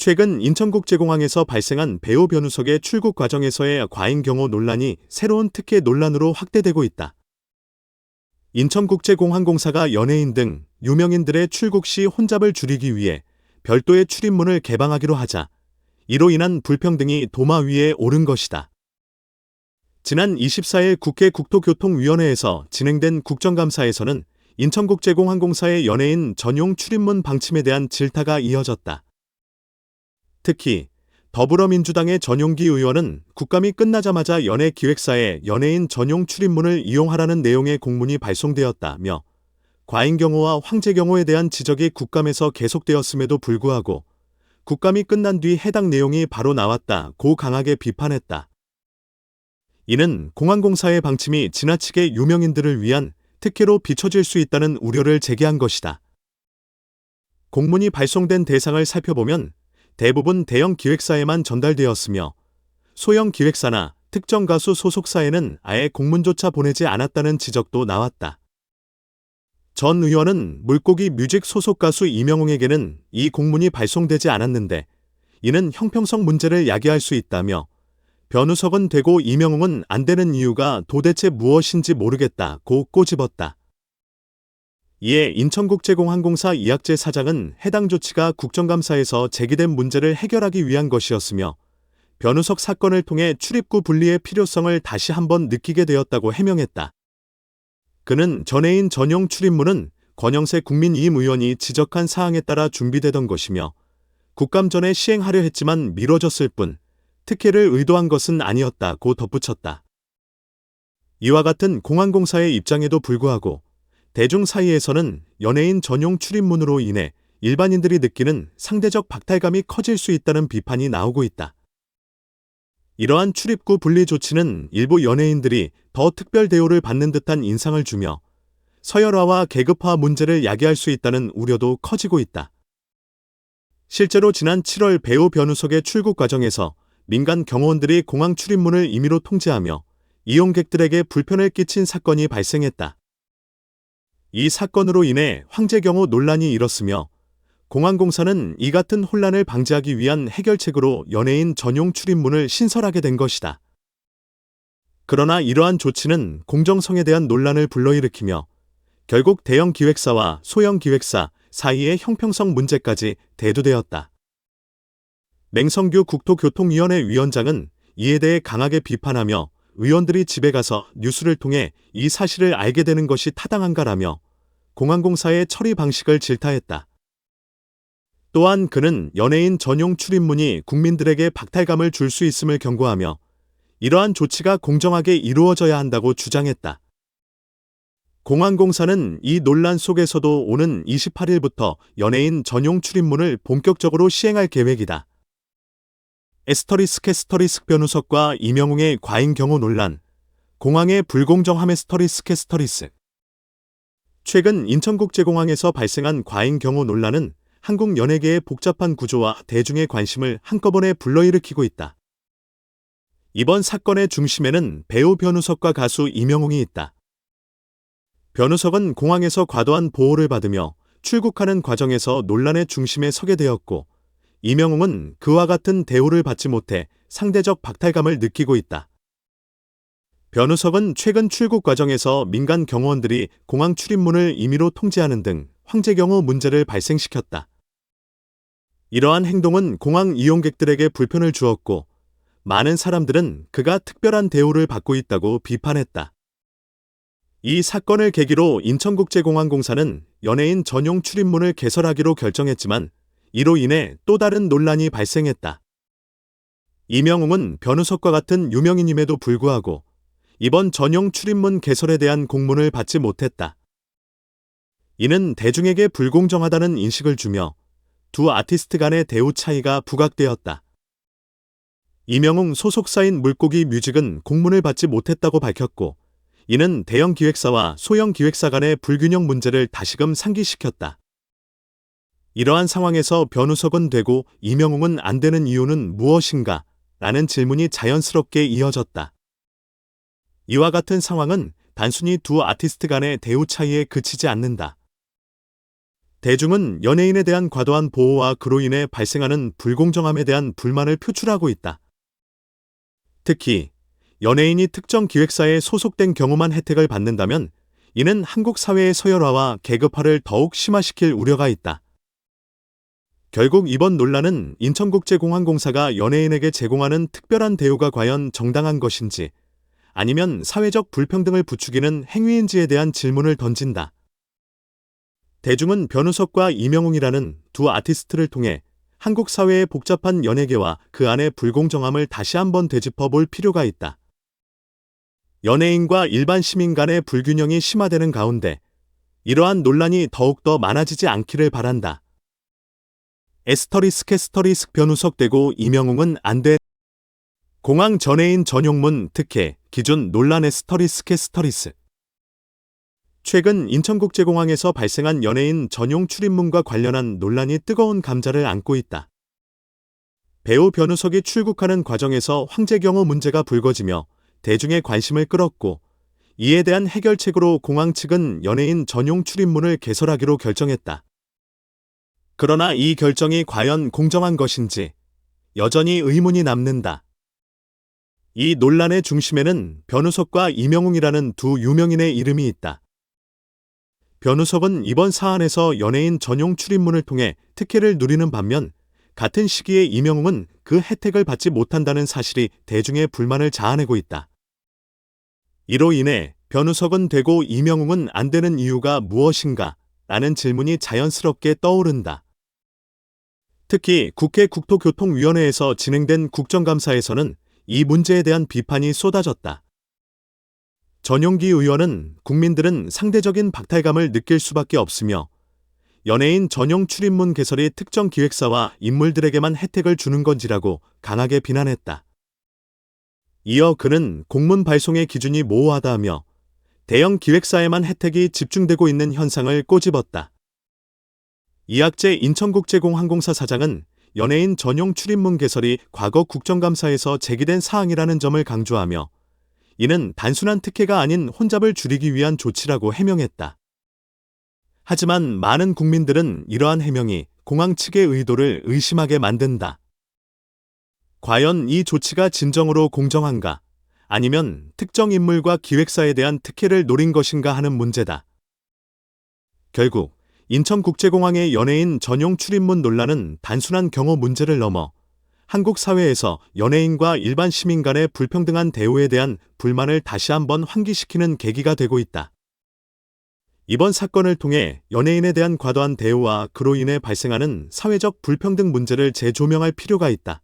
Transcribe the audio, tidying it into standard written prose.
최근 인천국제공항에서 발생한 배우 변우석의 출국 과정에서의 과잉 경호 논란이 새로운 특혜 논란으로 확대되고 있다. 인천국제공항공사가 연예인 등 유명인들의 출국 시 혼잡을 줄이기 위해 별도의 출입문을 개방하기로 하자 이로 인한 불평등이 도마 위에 오른 것이다. 지난 24일 국회 국토교통위원회에서 진행된 국정감사에서는 인천국제공항공사의 연예인 전용 출입문 방침에 대한 질타가 이어졌다. 특히 더불어민주당의 전용기 의원은 국감이 끝나자마자 연예기획사에 연예인 전용 출입문을 이용하라는 내용의 공문이 발송되었다며 과잉 경호와 황제 경호에 대한 지적이 국감에서 계속되었음에도 불구하고 국감이 끝난 뒤 해당 내용이 바로 나왔다고 강하게 비판했다. 이는 공항공사의 방침이 지나치게 유명인들을 위한 특혜로 비춰질 수 있다는 우려를 제기한 것이다. 공문이 발송된 대상을 살펴보면 대부분 대형 기획사에만 전달되었으며 소형 기획사나 특정 가수 소속사에는 아예 공문조차 보내지 않았다는 지적도 나왔다. 전 의원은 물고기 뮤직 소속 가수 이명웅에게는 이 공문이 발송되지 않았는데 이는 형평성 문제를 야기할 수 있다며 변우석은 되고 이명웅은 안 되는 이유가 도대체 무엇인지 모르겠다고 꼬집었다. 이에 인천국제공항공사 이학재 사장은 해당 조치가 국정감사에서 제기된 문제를 해결하기 위한 것이었으며 변우석 사건을 통해 출입구 분리의 필요성을 다시 한번 느끼게 되었다고 해명했다. 그는 전예인 전용 출입문은 권영세 국민의힘의원이 지적한 사항에 따라 준비되던 것이며 국감 전에 시행하려 했지만 미뤄졌을 뿐 특혜를 의도한 것은 아니었다고 덧붙였다. 이와 같은 공항공사의 입장에도 불구하고 대중 사이에서는 연예인 전용 출입문으로 인해 일반인들이 느끼는 상대적 박탈감이 커질 수 있다는 비판이 나오고 있다. 이러한 출입구 분리 조치는 일부 연예인들이 더 특별 대우를 받는 듯한 인상을 주며 서열화와 계급화 문제를 야기할 수 있다는 우려도 커지고 있다. 실제로 지난 7월 배우 변우석의 출국 과정에서 민간 경호원들이 공항 출입문을 임의로 통제하며 이용객들에게 불편을 끼친 사건이 발생했다. 이 사건으로 인해 황제 경호 논란이 일었으며 공항공사는 이 같은 혼란을 방지하기 위한 해결책으로 연예인 전용 출입문을 신설하게 된 것이다. 그러나 이러한 조치는 공정성에 대한 논란을 불러일으키며 결국 대형 기획사와 소형 기획사 사이의 형평성 문제까지 대두되었다. 맹성규 국토교통위원회 위원장은 이에 대해 강하게 비판하며 의원들이 집에 가서 뉴스를 통해 이 사실을 알게 되는 것이 타당한가라며 공항공사의 처리 방식을 질타했다. 또한 그는 연예인 전용 출입문이 국민들에게 박탈감을 줄 수 있음을 경고하며 이러한 조치가 공정하게 이루어져야 한다고 주장했다. 공항공사는 이 논란 속에서도 오는 28일부터 연예인 전용 출입문을 본격적으로 시행할 계획이다. 에스터리스크 변우석과 이명웅의 과잉 경호 논란, 공항의 불공정함의 스터리스크. 최근 인천국제공항에서 발생한 과잉 경호 논란은 한국 연예계의 복잡한 구조와 대중의 관심을 한꺼번에 불러일으키고 있다. 이번 사건의 중심에는 배우 변우석과 가수 이명웅이 있다. 변우석은 공항에서 과도한 보호를 받으며 출국하는 과정에서 논란의 중심에 서게 되었고 이명웅은 그와 같은 대우를 받지 못해 상대적 박탈감을 느끼고 있다. 변우석은 최근 출국 과정에서 민간 경호원들이 공항 출입문을 임의로 통제하는 등 황제 경호 문제를 발생시켰다. 이러한 행동은 공항 이용객들에게 불편을 주었고 많은 사람들은 그가 특별한 대우를 받고 있다고 비판했다. 이 사건을 계기로 인천국제공항공사는 연예인 전용 출입문을 개설하기로 결정했지만 이로 인해 또 다른 논란이 발생했다. 이명웅은 변우석과 같은 유명인임에도 불구하고 이번 전용 출입문 개설에 대한 공문을 받지 못했다. 이는 대중에게 불공정하다는 인식을 주며 두 아티스트 간의 대우 차이가 부각되었다. 이명웅 소속사인 물고기 뮤직은 공문을 받지 못했다고 밝혔고 이는 대형 기획사와 소형 기획사 간의 불균형 문제를 다시금 상기시켰다. 이러한 상황에서 변우석은 되고 이명웅은 안 되는 이유는 무엇인가? 라는 질문이 자연스럽게 이어졌다. 이와 같은 상황은 단순히 두 아티스트 간의 대우 차이에 그치지 않는다. 대중은 연예인에 대한 과도한 보호와 그로 인해 발생하는 불공정함에 대한 불만을 표출하고 있다. 특히 연예인이 특정 기획사에 소속된 경우만 혜택을 받는다면 이는 한국 사회의 서열화와 계급화를 더욱 심화시킬 우려가 있다. 결국 이번 논란은 인천국제공항공사가 연예인에게 제공하는 특별한 대우가 과연 정당한 것인지 아니면 사회적 불평등을 부추기는 행위인지에 대한 질문을 던진다. 대중은 변우석과 이명웅이라는 두 아티스트를 통해 한국 사회의 복잡한 연예계와 그 안의 불공정함을 다시 한번 되짚어 볼 필요가 있다. 연예인과 일반 시민 간의 불균형이 심화되는 가운데 이러한 논란이 더욱더 많아지지 않기를 바란다. 에스터리스 캐스터리스 변우석 되고 이명웅은 안 돼. 공항 전해인 전용문 특혜 기준 논란 에스터리스 캐스터리스. 최근 인천국제공항에서 발생한 연예인 전용 출입문과 관련한 논란이 뜨거운 감자를 안고 있다. 배우 변우석이 출국하는 과정에서 황제경호 문제가 불거지며 대중의 관심을 끌었고 이에 대한 해결책으로 공항 측은 연예인 전용 출입문을 개설하기로 결정했다. 그러나 이 결정이 과연 공정한 것인지 여전히 의문이 남는다. 이 논란의 중심에는 변우석과 이명웅이라는 두 유명인의 이름이 있다. 변우석은 이번 사안에서 연예인 전용 출입문을 통해 특혜를 누리는 반면 같은 시기에 이명웅은 그 혜택을 받지 못한다는 사실이 대중의 불만을 자아내고 있다. 이로 인해 변우석은 되고 이명웅은 안 되는 이유가 무엇인가? 라는 질문이 자연스럽게 떠오른다. 특히 국회 국토교통위원회에서 진행된 국정감사에서는 이 문제에 대한 비판이 쏟아졌다. 전용기 의원은 국민들은 상대적인 박탈감을 느낄 수밖에 없으며 연예인 전용 출입문 개설이 특정 기획사와 인물들에게만 혜택을 주는 건지라고 강하게 비난했다. 이어 그는 공문 발송의 기준이 모호하다며 대형 기획사에만 혜택이 집중되고 있는 현상을 꼬집었다. 이학재 인천국제공항공사 사장은 연예인 전용 출입문 개설이 과거 국정감사에서 제기된 사항이라는 점을 강조하며 이는 단순한 특혜가 아닌 혼잡을 줄이기 위한 조치라고 해명했다. 하지만 많은 국민들은 이러한 해명이 공항 측의 의도를 의심하게 만든다. 과연 이 조치가 진정으로 공정한가? 아니면 특정 인물과 기획사에 대한 특혜를 노린 것인가 하는 문제다. 결국 인천국제공항의 연예인 전용 출입문 논란은 단순한 경호 문제를 넘어 한국 사회에서 연예인과 일반 시민 간의 불평등한 대우에 대한 불만을 다시 한번 환기시키는 계기가 되고 있다. 이번 사건을 통해 연예인에 대한 과도한 대우와 그로 인해 발생하는 사회적 불평등 문제를 재조명할 필요가 있다.